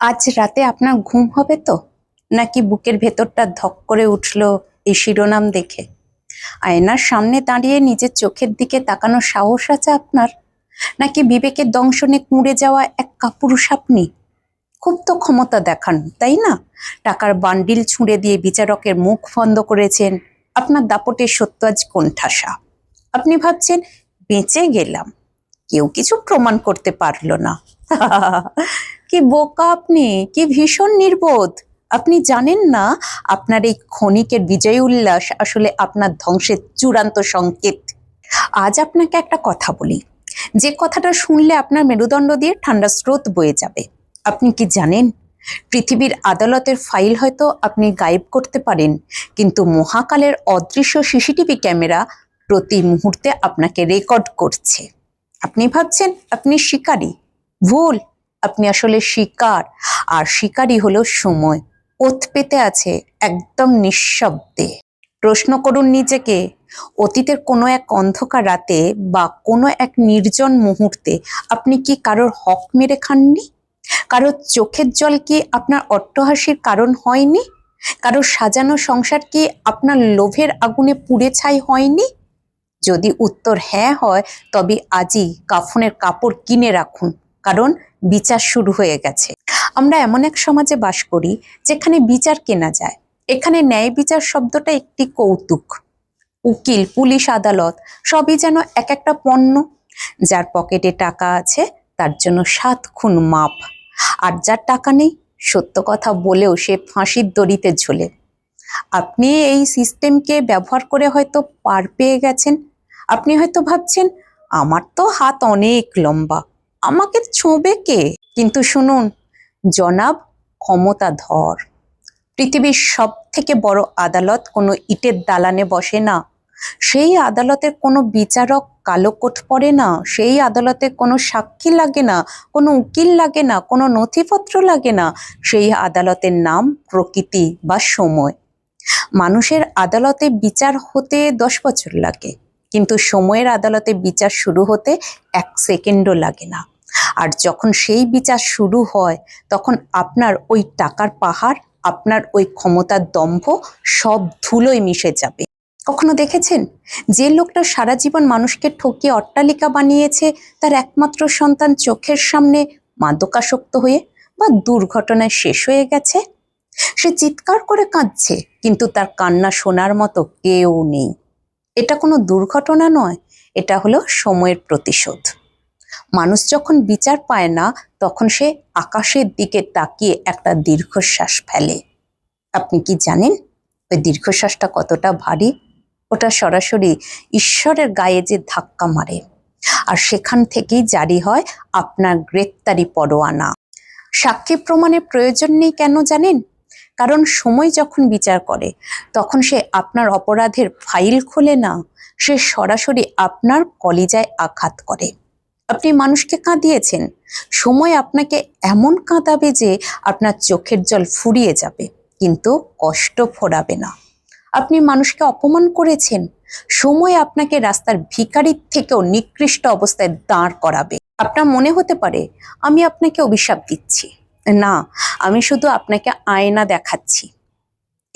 আজ রাতে আপনার ঘুম হবে তো? নাকি বুকের ভেতরটা ধক করে উঠল এই শিরোনাম দেখে? আয়নার সামনে দাঁড়িয়ে নিজের চোখের দিকে তাকানোর সাহস আছে আপনার? নাকি বিবেকের দংশনে কুঁড়ে যাওয়া এক কাপুরুষ আপনি? খুব তো ক্ষমতা দেখান, তাই না? টাকার বান্ডিল ছুঁড়ে দিয়ে বিচারকের মুখ বন্ধ করেছেন। আপনার দাপটের সত্য আজ কোণঠাসা। আপনি ভাবছেন বেঁচে গেলাম, কেউ কিছু প্রমাণ করতে পারলো না। কি বোকা আপনি, কি ভীষণ নির্বোধ! আপনি জানেন না আপনার এই ক্ষণিকের বিজয় উল্লাস আসলে আপনার ধ্বংসের চূড়ান্ত সংকেত। আজ আপনাকে একটা কথা বলি, যে কথাটা শুনলে আপনার মেরুদণ্ড দিয়ে ঠান্ডা স্রোত বয়ে যাবে। আপনি কি জানেন, পৃথিবীর আদালতের ফাইল হয়তো আপনি গায়েব করতে পারেন, কিন্তু মহাকালের অদৃশ্য সিসিটিভি ক্যামেরা প্রতি মুহূর্তে আপনাকে রেকর্ড করছে। আপনি ভাবছেন আপনি শিকারী, ভুল। আপনি আসলে শিকার, আর শিকারী হলো সময়। ওথ পেতে আছে একদম নিঃশব্দে। প্রশ্ন করুন নিজেকে, অতীতের কোনো এক অন্ধকার রাতে বা কোনো এক নির্জন মুহূর্তে আপনি কি কারোর হক মেরে খাননি? কারোর চোখের জল কি আপনার অট্টহাসির কারণ হয়নি? কারোর সাজানো সংসার কি আপনার লোভের আগুনে পুড়ে ছাই হয়নি? যদি উত্তর হ্যাঁ হয়, তবে আজই কাফনের কাপড় কিনে রাখুন, কারণ বিচার শুরু হয়ে গেছে। আমরা এমন এক সমাজে বাস করি যেখানে বিচার কেনা যায়। এখানে ন্যায় বিচার শব্দটা একটি কৌতুক। উকিল, পুলিশ, আদালত সবই যেন এক একটা পণ্য। যার পকেটে টাকা আছে তার জন্য 7 খুন মাপ, আর যার টাকা নেই, সত্য কথা বলেও সে ফাঁসির দড়িতে ঝোলে। আপনি এই সিস্টেমকে ব্যবহার করে হয়তো পার পেয়ে গেছেন। আপনি হয়তো ভাবছেন, আমার তো হাত অনেক লম্বা, আমাকে ছোঁবে কে? কিন্তু শুনুন জনাব ক্ষমতাধর, পৃথিবীর সব থেকে বড় আদালত কোনো ইটের দালানে বসে না। সেই আদালতের কোনো বিচারক কালো কোট পরে না। সেই আদালতে কোনো সাক্ষী লাগে না, কোনো উকিল লাগে না, কোনো নথিপত্র লাগে না। সেই আদালতের নাম প্রকৃতি বা সময়। মানুষের আদালতে বিচার হতে 10 বছর লাগে, কিন্তু সময়ের আদালতে বিচার শুরু হতে 1 সেকেন্ডও লাগে না। আর যখন সেই বিচার শুরু হয়, তখন আপনার ওই টাকার পাহাড়, আপনার ওই ক্ষমতার দম্ভ সব ধুলোয় মিশে যাবে। কখনো দেখেছেন যে লোকটা সারা জীবন মানুষকে ঠকিয়ে অট্টালিকা বানিয়েছে, তার একমাত্র সন্তান চোখের সামনে মাদকাসক্ত হয়ে বা দুর্ঘটনায় শেষ হয়ে গেছে? সে চিৎকার করে কাঁদছে, কিন্তু তার কান্না শোনার মতো কেউ নেই। এটা কোনো দুর্ঘটনা নয়, এটা হলো সময়ের প্রতিশোধ। মানুষ যখন বিচার পায় না, তখন সে আকাশের দিকে তাকিয়ে একটা দীর্ঘশ্বাস ফেলে। আপনি কি জানেন ওই দীর্ঘশ্বাসটা কতটা ভারী? ওটা সরাসরি ঈশ্বরের গায়ে যে ধাক্কা মারে, আর সেখান থেকেই জারি হয় আপনার গ্রেপ্তারি পরোয়ানা। সাক্ষী প্রমাণের প্রয়োজন নেই কেন জানেন? কারণ সময় যখন বিচার করে, তখন সে আপনার অপরাধের ফাইল খোলে না, সে সরাসরি আপনার কলিজায় আঘাত করে। আপনি মানুষকে কাঁদিয়েছেন, সময় আপনাকে এমন কাঁদাবে যে আপনার চোখের জল ফুরিয়ে যাবে, কিন্তু কষ্ট ফোরাবে না। আপনি মানুষকে অপমান করেছেন, সময় আপনাকে রাস্তার ভিখারির থেকেও নিকৃষ্ট অবস্থায় দাঁড় করাবে। আপনার মনে হতে পারে আমি আপনাকে অভিশাপ দিচ্ছি। না, আমি শুধু আপনাকে আয়না দেখাচ্ছি।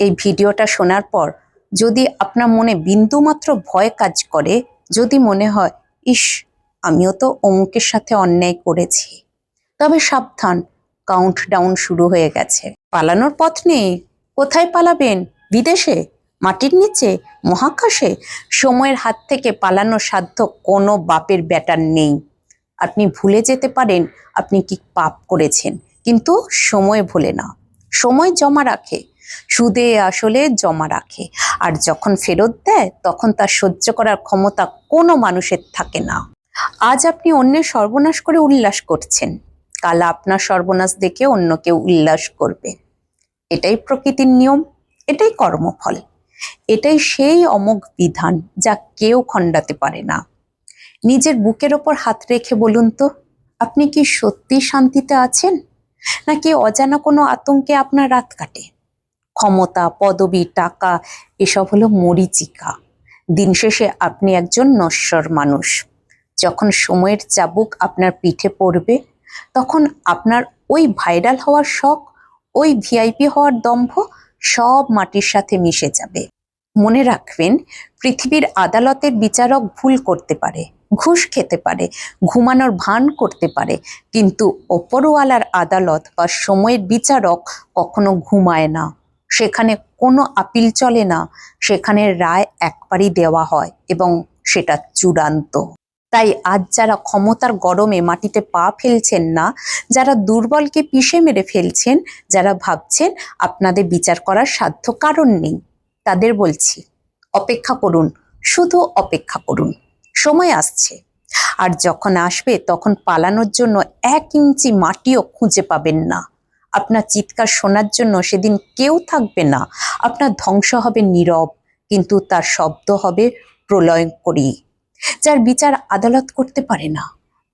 এই ভিডিওটা শোনার পর যদি আপনার মনে বিন্দুমাত্র ভয় কাজ করে, যদি মনে হয় ইস, আমিও তো অমুকের সাথে অন্যায় করেছি, তবে সাবধান, কাউন্টডাউন শুরু হয়ে গেছে। পালানোর পথ নেই। কোথায় পালাবেন? বিদেশে, মাটির নিচে, মহাকাশে? সময়ের হাত থেকে পালানোর সাধ্য কোনো বাপের বেটার নেই। আপনি ভুলে যেতে পারেন আপনি কি পাপ করেছেন, কিন্তু সময় ভোলে না। সময় জমা রাখে, সুদে আসলে জমা রাখে, আর যখন ফেরত দেয় তখন তার সহ্য করার ক্ষমতা কোনো মানুষের থাকে না। আজ আপনি অন্যের সর্বনাশ করে উল্লাস করছেন, কাল আপনার সর্বনাশ দেখে অন্য কেউ উল্লাস করবে। এটাই প্রকৃতির নিয়ম, এটাই কর্মফল, এটাই সেই অমোঘ বিধান যা কেউ খণ্ডাতে পারে না। নিজের বুকের ওপর হাত রেখে বলুন তো, আপনি কি সত্যি শান্তিতে আছেন, নাকি অজানা কোনো আতঙ্কে আপনার রাত কাটে? ক্ষমতা, পদবি, টাকা এসব হলো মরীচিকা। দিন শেষে আপনি একজন নশ্বর মানুষ। যখন সময়ের চাবুক আপনার পিঠে পড়বে, তখন আপনার ওই ভাইরাল হওয়ার শখ, ওই ভিআইপি হওয়ার দম্ভ সব মাটির সাথে মিশে যাবে। মনে রাখবেন, পৃথিবীর আদালতের বিচারক ভুল করতে পারে, ঘুষ খেতে পারে, ঘুমানোর ভান করতে পারে, কিন্তু ওপরওয়ালার আদালত বা সময়ের বিচারক কখনো ঘুমায় না। সেখানে কোনো আপিল চলে না, সেখানে রায় একবারই দেওয়া হয় এবং সেটা চূড়ান্ত। তাই আজ যারা ক্ষমতার গরমে মাটিতে পা ফেলছেন না, যারা দুর্বলকে পিষে মেরে ফেলছেন, যারা ভাবছেন আপনাদের বিচার করার সাধ্য কারণ নেই, তাদের বলছি, অপেক্ষা করুন, শুধু অপেক্ষা করুন। সময় আসছে, আর যখন আসবে তখন পালানোর জন্য 1 ইঞ্চি মাটিও খুঁজে পাবেন না। আপনার চিৎকার শোনার জন্য সেদিন কেউ থাকবে না। আপনার ধ্বংস হবে নীরব, কিন্তু তার শব্দ হবে প্রলয়ঙ্করী। যার বিচার আদালত করতে পারে না,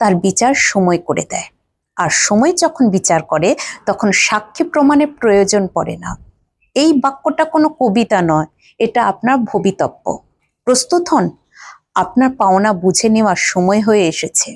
তার বিচার সময় করে দেয়। আর সময় যখন বিচার করে, তখন সাক্ষী প্রমাণের প্রয়োজন পড়ে না। এই বাক্যটা কোনো কবিতা নয়, এটা আপনার ভবিতব্য। প্রস্তুত হন, আপনার পাওনা বুঝে নেওয়ার সময় হয়ে এসেছে।